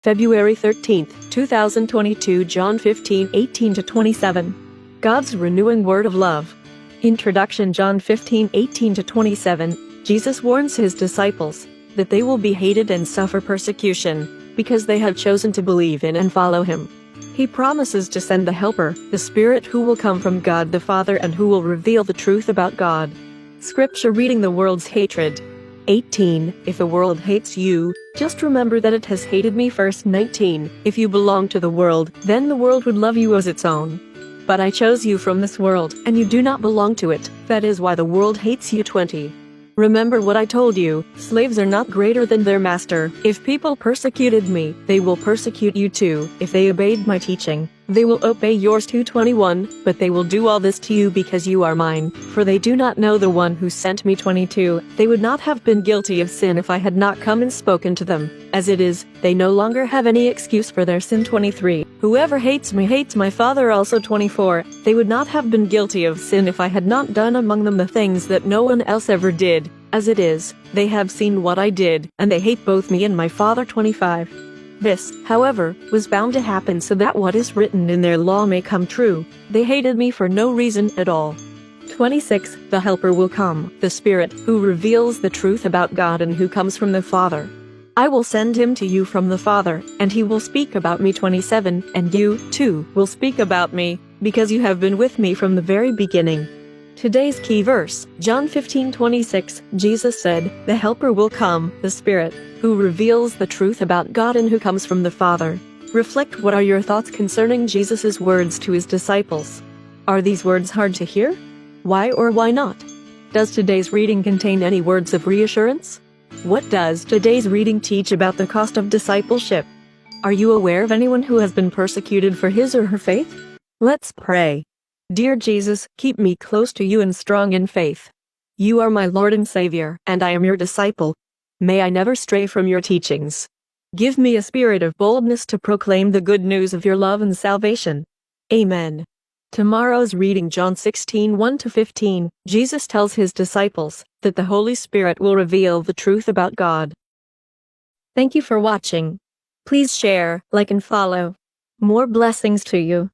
February 13, 2022. John 15:18-27. God's renewing word of love. Introduction. John 15:18-27. Jesus warns his disciples that they will be hated and suffer persecution because they have chosen to believe in and follow him. He promises to send the Helper, the Spirit, who will come from God the Father and who will reveal the truth about God. Scripture reading. The world's hatred. 18. If the world hates you, just remember that it has hated me first. 19. If you belong to the world, then the world would love you as its own. But I chose you from this world, and you do not belong to it. That is why the world hates you. 20. Remember what I told you, slaves are not greater than their master. If people persecuted me, they will persecute you too. If they obeyed my teaching, they will obey yours too. 21. But they will do all this to you because you are mine, for they do not know the one who sent me. 22. They would not have been guilty of sin if I had not come and spoken to them. As it is, they no longer have any excuse for their sin. 23. Whoever hates me hates my Father also. 24. They would not have been guilty of sin if I had not done among them the things that no one else ever did. As it is, they have seen what I did, and they hate both me and my Father. 25. This, however, was bound to happen so that what is written in their law may come true. They hated me for no reason at all. 26. The Helper will come, the Spirit, who reveals the truth about God and who comes from the Father. I will send him to you from the Father, and he will speak about me. 27. And you, too, will speak about me, because you have been with me from the very beginning. Today's key verse, John 15:26. Jesus said, "The Helper will come, the Spirit, who reveals the truth about God and who comes from the Father." Reflect. What are your thoughts concerning Jesus' words to his disciples? Are these words hard to hear? Why or why not? Does today's reading contain any words of reassurance? What does today's reading teach about the cost of discipleship? Are you aware of anyone who has been persecuted for his or her faith? Let's pray. Dear Jesus, keep me close to you and strong in faith. You are my Lord and Savior, and I am your disciple. May I never stray from your teachings. Give me a spirit of boldness to proclaim the good news of your love and salvation. Amen. Tomorrow's reading. John 16:1-15. Jesus tells his disciples that the Holy Spirit will reveal the truth about God. Thank you for watching. Please share, like, and follow. More blessings to you.